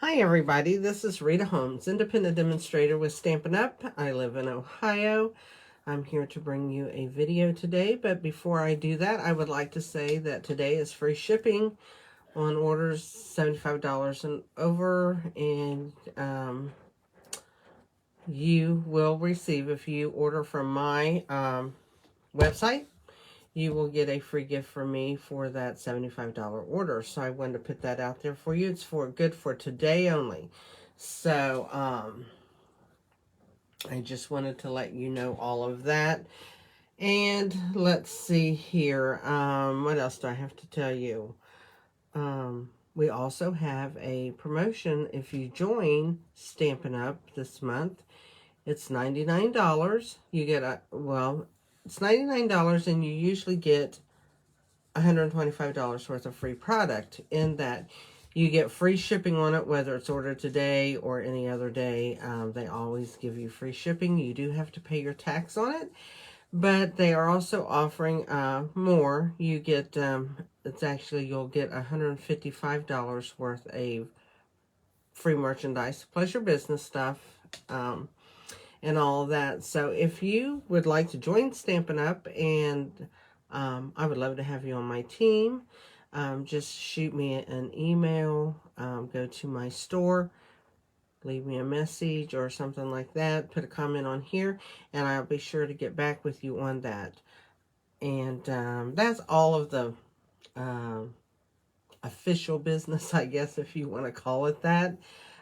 Hi everybody, this is Rita Holmes, independent demonstrator with Stampin' Up. I live in Ohio. I'm here to bring you a video today, but before I do that, I would like to say that today is free shipping on orders $75 and over, and you will receive, if you order from my website, you will get a free gift from me for that $75 order. So I wanted to put that out there for you. It's good for today only. So I just wanted to let you know all of that. And let's see here. What else do I have to tell you? We also have a promotion. If you join Stampin' Up this month, it's $99. You get it's $99 and you usually get $125 worth of free product. In that you get free shipping on it, whether it's ordered today or any other day. They always give you free shipping. You do have to pay your tax on it, but they are also offering more. You get you'll get $155 worth of free merchandise plus your business stuff, and all of that. So if you would like to join Stampin' Up, and I would love to have you on my team, just shoot me an email, go to my store, leave me a message or something like that, put a comment on here, and I'll be sure to get back with you on that. And that's all of the official business, I guess, if you want to call it that,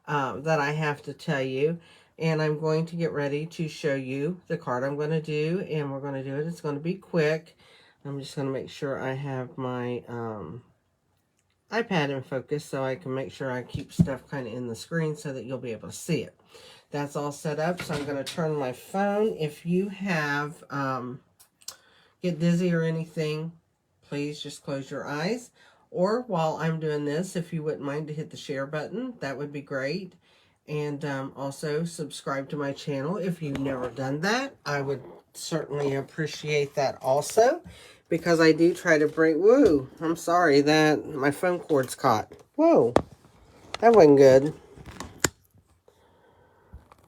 that I have to tell you. And I'm going to get ready to show you the card I'm going to do, and we're going to do it. It's going to be quick. I'm just going to make sure I have my iPad in focus so I can make sure I keep stuff kind of in the screen so that you'll be able to see it. That's all set up, so I'm going to turn my phone. If you have get dizzy or anything, please just close your eyes. Or while I'm doing this, if you wouldn't mind to hit the share button, that would be great. And also subscribe to my channel if you've never done that. I would certainly appreciate that also, because I do try to bring... Whoa, I'm sorry that my phone cord's caught. Whoa, that wasn't good.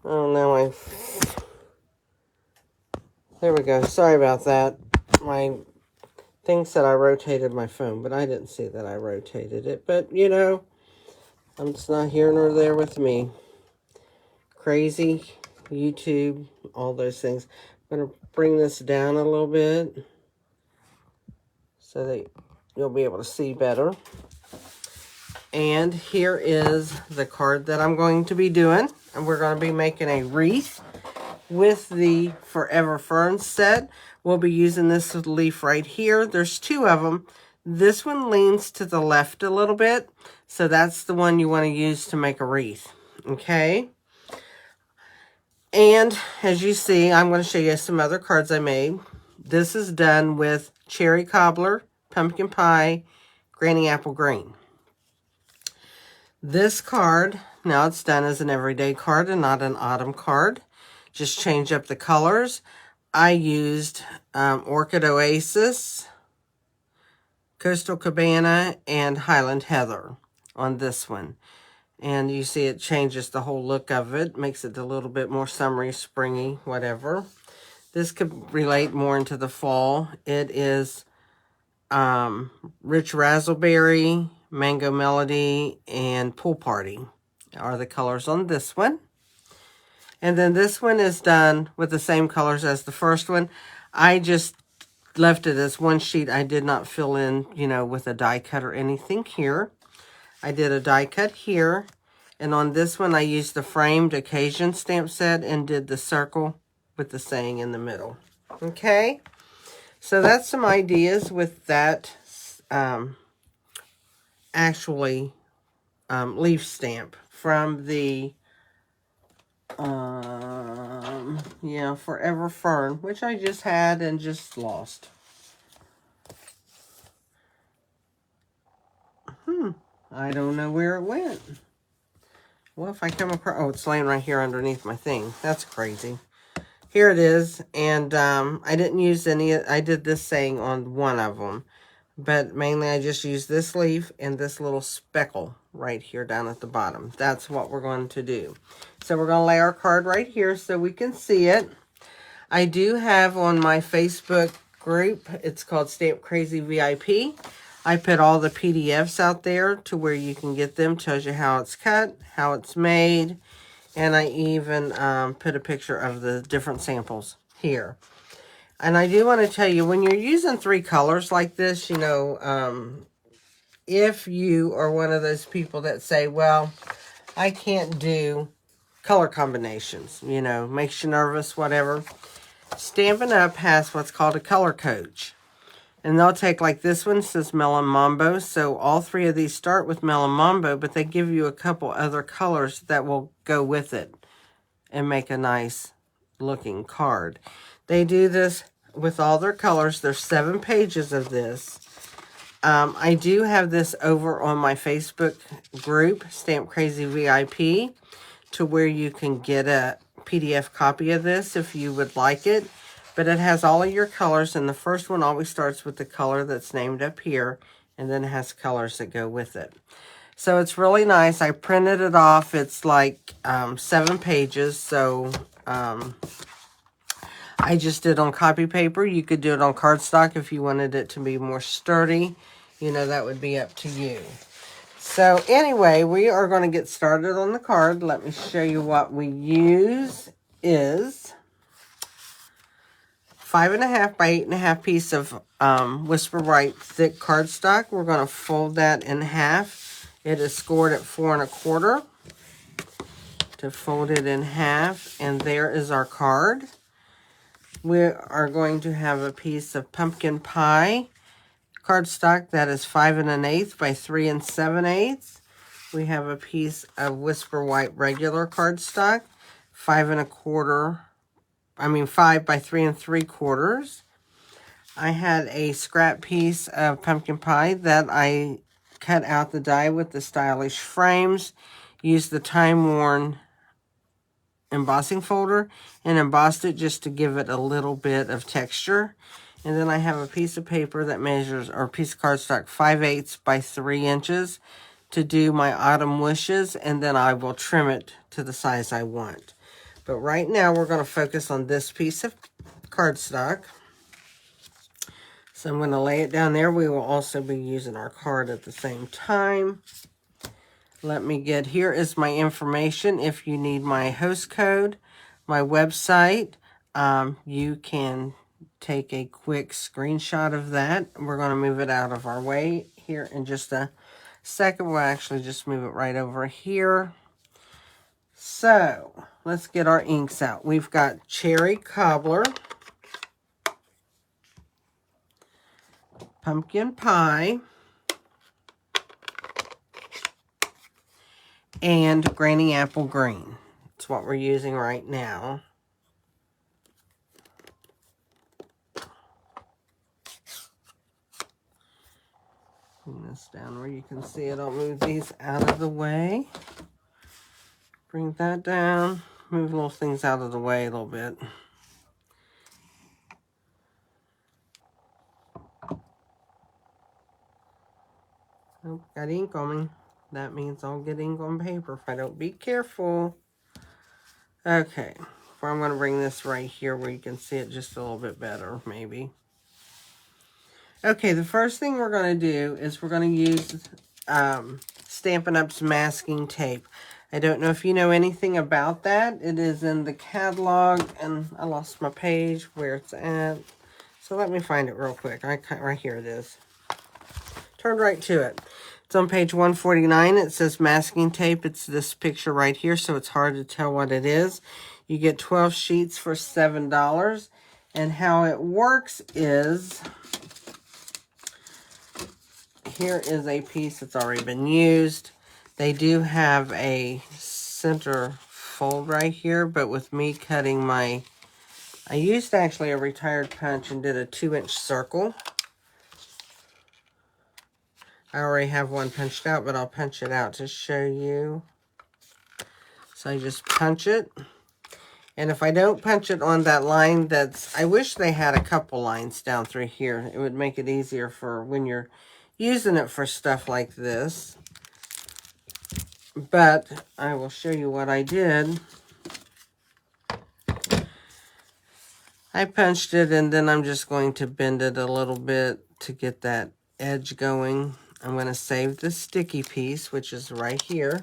Oh, now there we go. Sorry about that. My thing said I rotated my phone, but I didn't see that I rotated it. But, you know, I'm just not here nor there with me. Crazy, YouTube, all those things. I'm going to bring this down a little bit so that you'll be able to see better. And here is the card that I'm going to be doing. And we're going to be making a wreath with the Foverever Fern set. We'll be using this leaf right here. There's two of them. This one leans to the left a little bit, so that's the one you want to use to make a wreath. Okay? And as you see, I'm going to show you some other cards I made. This is done with cherry cobbler, pumpkin pie, granny apple green. This card, now it's done as an everyday card and not an autumn card. Just change up the colors. I used Orchid Oasis, Coastal Cabana, and Highland Heather on this one. And you see it changes the whole look of it, makes it a little bit more summery, springy, whatever. This could relate more into the fall. It is Rich Razzleberry, Mango Melody, and Pool Party are the colors on this one. And then this one is done with the same colors as the first one. I just left it as one sheet. I did not fill in, you know, with a die cut or anything here. I did a die cut here, and on this one I used the framed occasion stamp set and did the circle with the saying in the middle. Okay, so that's some ideas with that leaf stamp from the Foverever Fern, which I just had and just lost. I don't know where it went. Well, if I come across... Oh, it's laying right here underneath my thing. That's crazy. Here it is. And I didn't use any... I did this saying on one of them. But mainly I just used this leaf and this little speckle right here down at the bottom. That's what we're going to do. So we're going to lay our card right here so we can see it. I do have on my Facebook group, it's called Stamp Crazy VIP. I put all the PDFs out there to where you can get them. Tells you how it's cut, how it's made, and I even put a picture of the different samples here. And I do want to tell you, when you're using 3 colors like this, you know, if you are one of those people that say, well, I can't do color combinations, you know, makes you nervous, whatever. Stampin' Up! Has what's called a color coach. And they'll take, like this one says Melon Mambo. So all 3 of these start with Melon Mambo, but they give you a couple other colors that will go with it and make a nice looking card. They do this with all their colors. There's 7 pages of this. I do have this over on my Facebook group, Stamp Crazy VIP, to where you can get a PDF copy of this if you would like it. But it has all of your colors, and the first one always starts with the color that's named up here, and then it has colors that go with it. So it's really nice. I printed it off. It's like 7 pages, so I just did on copy paper. You could do it on cardstock if you wanted it to be more sturdy. You know, that would be up to you. So anyway, we are going to get started on the card. Let me show you what we use is 5.5 by 8.5 piece of Whisper White thick cardstock. We're going to fold that in half. It is scored at 4 1/4 to fold it in half. And there is our card. We are going to have a piece of pumpkin pie cardstock that is 5 1/8 by 3 7/8. We have a piece of Whisper White regular cardstock, 5 by 3 3/4. I had a scrap piece of pumpkin pie that I cut out the die with the stylish frames, used the time-worn embossing folder, and embossed it just to give it a little bit of texture. And then I have a piece of paper that measures, or a piece of cardstock, 5/8 by 3 inches to do my autumn wishes, and then I will trim it to the size I want. But right now, we're going to focus on this piece of cardstock. So I'm going to lay it down there. We will also be using our card at the same time. Let me get, here is my information. If you need my host code, my website, you can take a quick screenshot of that. We're going to move it out of our way here in just a second. We'll actually just move it right over here. So let's get our inks out. We've got Cherry Cobbler, Pumpkin Pie, and Granny Apple Green. That's what we're using right now. Bring this down where you can see it. I'll move these out of the way. Bring that down. Move little things out of the way a little bit. Oh, got ink on me. That means I'll get ink on paper if I don't be careful. Okay, I'm going to bring this right here where you can see it just a little bit better, maybe. Okay, the first thing we're going to do is we're going to use Stampin' Up's masking tape. I don't know if you know anything about that. It is in the catalog, and I lost my page where it's at. So let me find it real quick. Right here it is. Turn right to it. It's on page 149. It says masking tape. It's this picture right here, so it's hard to tell what it is. You get 12 sheets for $7. And how it works is, here is a piece that's already been used. They do have a center fold right here, but with me cutting my, I used actually a retired punch and did a 2-inch circle. I already have one punched out, but I'll punch it out to show you. So I just punch it. And if I don't punch it on that line that's, I wish they had a couple lines down through here. It would make it easier for when you're using it for stuff like this. But I will show you what I did. I punched it, and then I'm just going to bend it a little bit to get that edge going. I'm going to save the sticky piece, which is right here.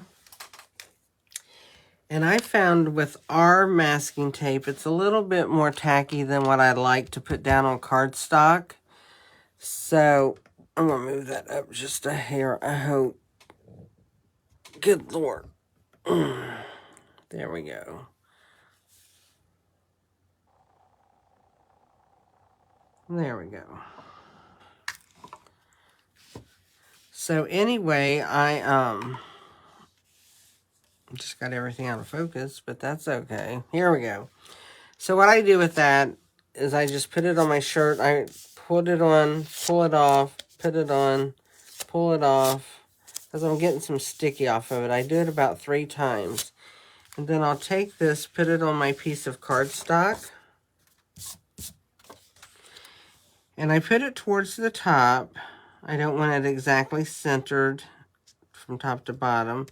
And I found with our masking tape, it's a little bit more tacky than what I'd like to put down on cardstock. So I'm going to move that up just a hair, I hope. Good Lord. There we go. There we go. So anyway, I just got everything out of focus, but that's okay. Here we go. So what I do with that is I just put it on my shirt. I put it on, pull it off, put it on, pull it off, because I'm getting some sticky off of it. I do it about 3 times. And then I'll take this, put it on my piece of cardstock. And I put it towards the top. I don't want it exactly centered from top to bottom.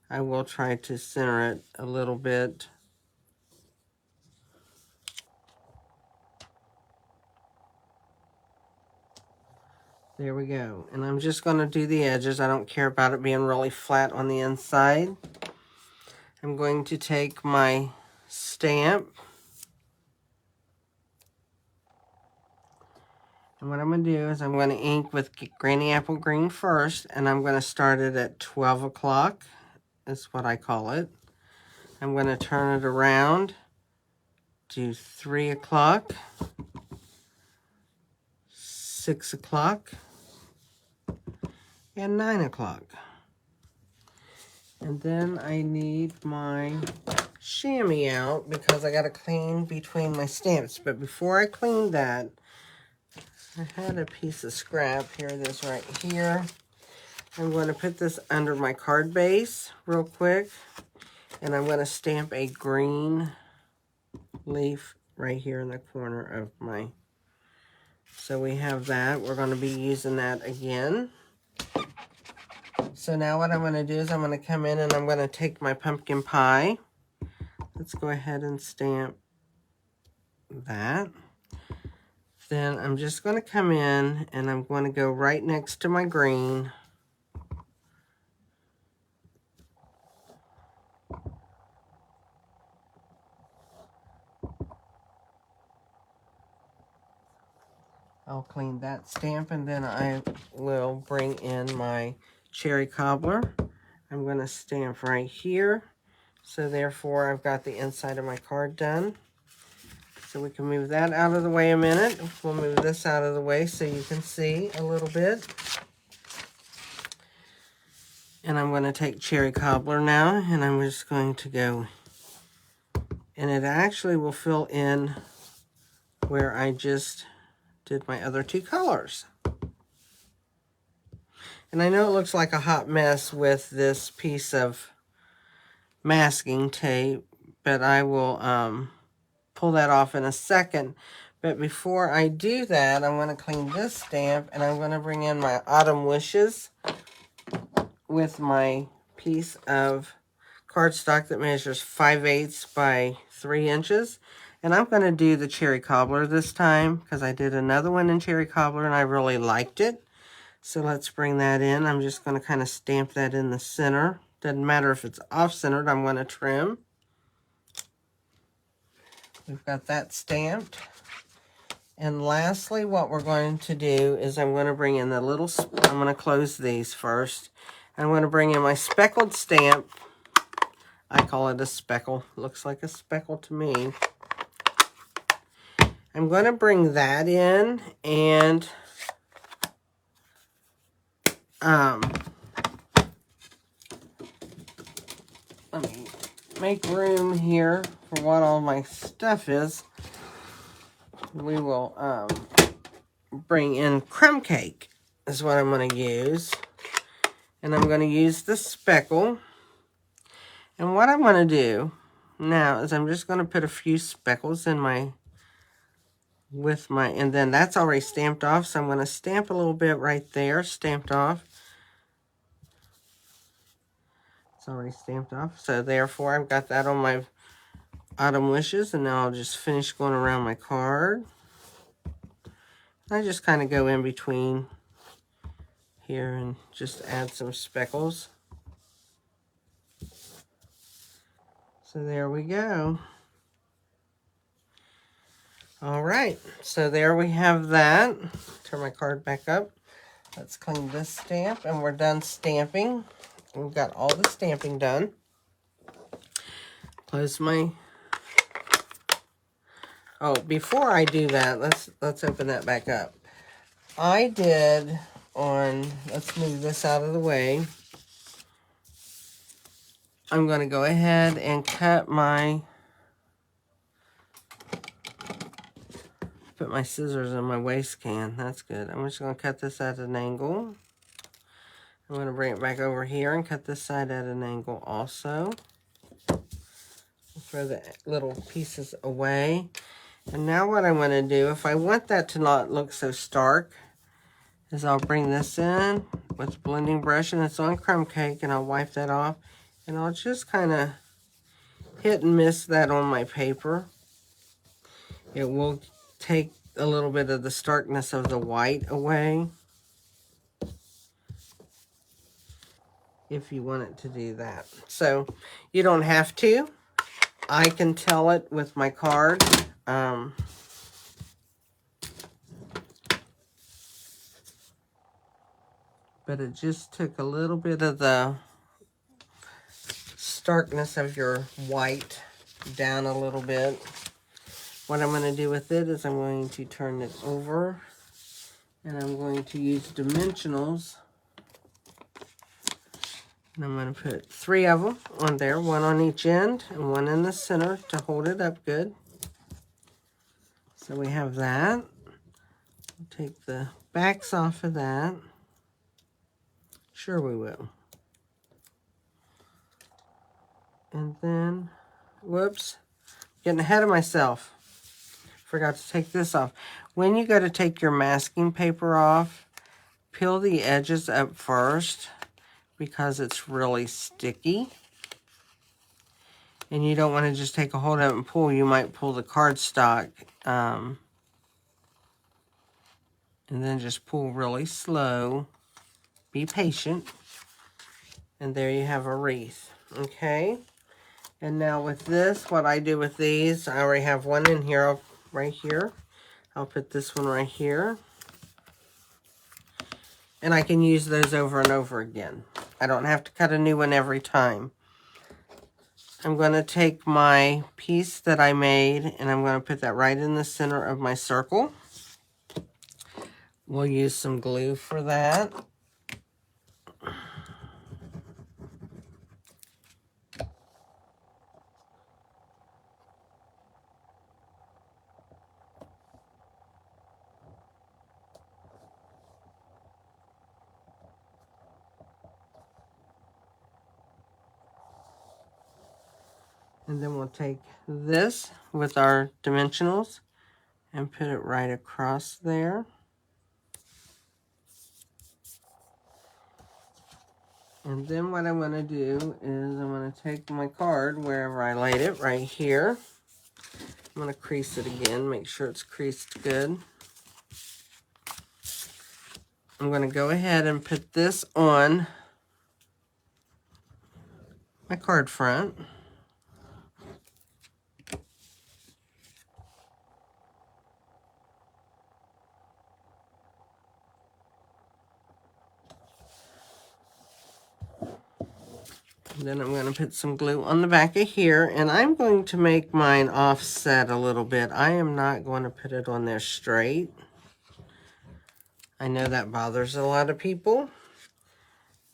I will try to center it a little bit. There we go. And I'm just going to do the edges. I don't care about it being really flat on the inside. I'm going to take my stamp. And what I'm going to do is I'm going to ink with Granny Apple Green first. And I'm going to start it at 12 o'clock. That's what I call it. I'm going to turn it around to 3 o'clock, 6 o'clock, and 9 o'clock. And then I need my chamois out because I got to clean between my stamps. But before I clean that, I had a piece of scrap. Here it is right here. I'm going to put this under my card base real quick. And I'm going to stamp a green leaf right here in the corner of my... So we have that. We're going to be using that again. So now what I'm going to do is I'm going to come in and I'm going to take my pumpkin pie. Let's go ahead and stamp that. Then I'm just going to come in and I'm going to go right next to my green. I'll clean that stamp and then I will bring in my cherry cobbler. I'm going to stamp right here. So therefore I've got the inside of my card done. So we can move that out of the way a minute. We'll move this out of the way so you can see a little bit. And I'm going to take cherry cobbler now and I'm just going to go. And it actually will fill in where I just did my other 2 colors. And I know it looks like a hot mess with this piece of masking tape, but I will pull that off in a second. But before I do that, I'm going to clean this stamp and I'm going to bring in my Autumn Wishes with my piece of cardstock that measures 5/8 by 3 inches. And I'm going to do the cherry cobbler this time because I did another one in cherry cobbler and I really liked it. So let's bring that in. I'm just going to kind of stamp that in the center. Doesn't matter if it's off-centered, I'm going to trim. We've got that stamped. And lastly, what we're going to do is I'm going to bring in the little, I'm going to close these first. I'm going to bring in my speckled stamp. I call it a speckle. Looks like a speckle to me. I'm going to bring that in and let me make room here for what all my stuff is. We will bring in crumb cake is what I'm going to use. And I'm going to use the speckle. And what I'm going to do now is I'm just going to put a few speckles in my, and then that's already stamped off. So I'm going to stamp a little bit right there, stamped off. It's already stamped off. So therefore, I've got that on my autumn wishes. And now I'll just finish going around my card. I just kind of go in between here and just add some speckles. So there we go. All right, so there we have that. Turn my card back up. Let's clean this stamp, and we're done stamping. We've got all the stamping done. Close my... Oh, before I do that, let's open that back up. I did on... Let's move this out of the way. I'm going to go ahead and cut my... Put my scissors in my waste can. That's good. I'm just going to cut this at an angle. I'm going to bring it back over here and cut this side at an angle also. Throw the little pieces away. And now what I'm going to do, if I want that to not look so stark, is I'll bring this in with the blending brush, and it's on crumb cake, and I'll wipe that off. And I'll just kind of hit and miss that on my paper. It will take a little bit of the starkness of the white away, if you want it to do that. So you don't have to. I can tell it with my card. But it just took a little bit of the starkness of your white down a little bit. What I'm going to do with it is I'm going to turn it over, and I'm going to use dimensionals. And I'm going to put 3 of them on there, 1 on each end and 1 in the center to hold it up good. So we have that. We'll take the backs off of that. Sure we will. And then, whoops, getting ahead of myself. Forgot to take this off. When you go to take your masking paper off, peel the edges up first because it's really sticky. And you don't want to just take a hold of it and pull. You might pull the cardstock. And then just pull really slow. Be patient. And there you have a wreath. Okay. And now with this, what I do with these, I already have one in here, right here. I'll put this one right here. And I can use those over and over again. I don't have to cut a new one every time. I'm going to take my piece that I made, and I'm going to put that right in the center of my circle. We'll use some glue for that. And then we'll take this with our dimensionals and put it right across there. And then what I'm going to do is I'm going to take my card wherever I laid it, right here. I'm going to crease it again, make sure it's creased good. I'm going to go ahead and put this on my card front. Then I'm going to put some glue on the back of here, and I'm going to make mine offset a little bit. I am not going to put it on there straight. I know that bothers a lot of people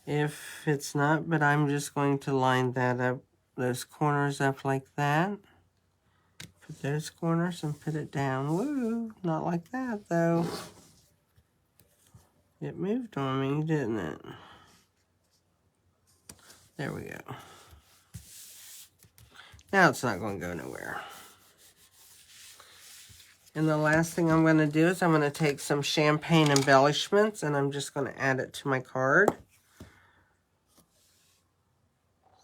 if it's not, but I'm just going to line that up, those corners up like that. Put those corners and put it down. Woo, not like that though. It moved on me, didn't it? There we go. Now it's not going to go nowhere. And the last thing I'm going to do is I'm going to take some champagne embellishments, and I'm just going to add it to my card.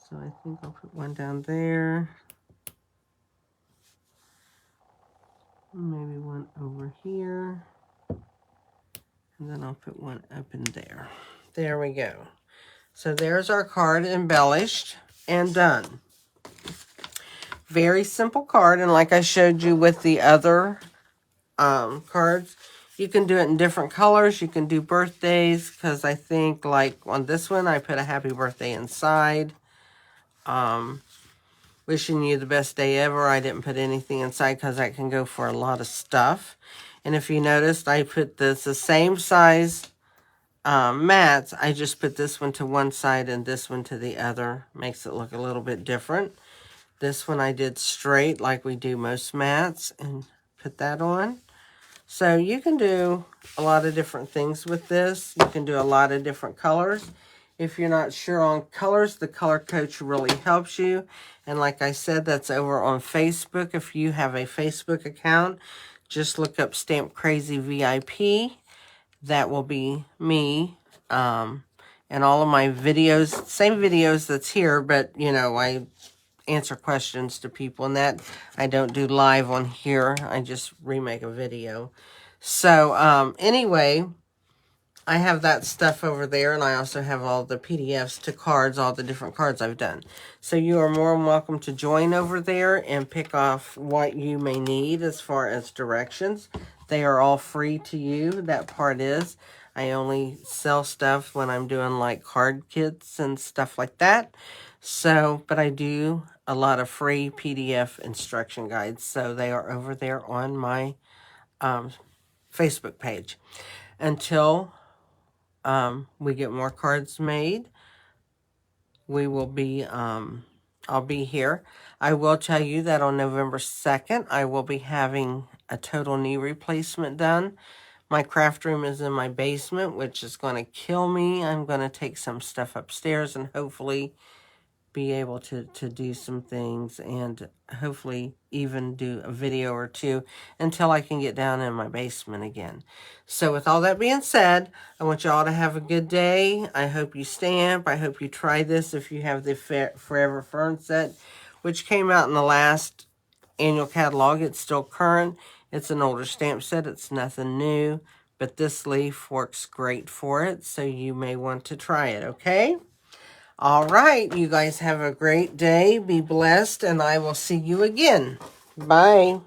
So I think I'll put one down there. Maybe one over here. And then I'll put one up in there. There we go. So there's our card embellished and done. Very simple card. And like I showed you with the other cards, you can do it in different colors. You can do birthdays, because I think like on this one, I put a happy birthday inside. Wishing you the best day ever. I didn't put anything inside because that can go for a lot of stuff. And if you noticed, I put the same size mats. I just put this one to one side and this one to the other. Makes it look a little bit different. This one I did straight like we do most mats and put that on. So you can do a lot of different things with this. You can do a lot of different colors. If you're not sure on colors, the color coach really helps you. And like I said, that's over on Facebook. If you have a Facebook account, just look up Stamp Crazy VIP. That will be me. And all of my videos, same videos that's here, but, you know, I answer questions to people and that. I don't do live on here. I just remake a video. So, anyway, I have that stuff over there, and I also have all the PDFs to cards, all the different cards I've done. So you are more than welcome to join over there and pick off what you may need as far as directions. They are all free to you. That part is. I only sell stuff when I'm doing like card kits and stuff like that. So, but I do a lot of free PDF instruction guides. So they are over there on my Facebook page. Until we get more cards made, we will be, I'll be here. I will tell you that on November 2nd, I will be having a total knee replacement done. My craft room is in my basement, which is going to kill me. I'm going to take some stuff upstairs and hopefully be able to do some things and hopefully even do a video or two until I can get down in my basement again. So with all that being said, I want you all to have a good day. I hope you stamp. I hope you try this if you have the Foverever Fern set, which came out in the last annual catalog. It's still current. It's an older stamp set. It's nothing new, but this leaf works great for it, so you may want to try it, okay? All right, you guys have a great day. Be blessed, and I will see you again. Bye.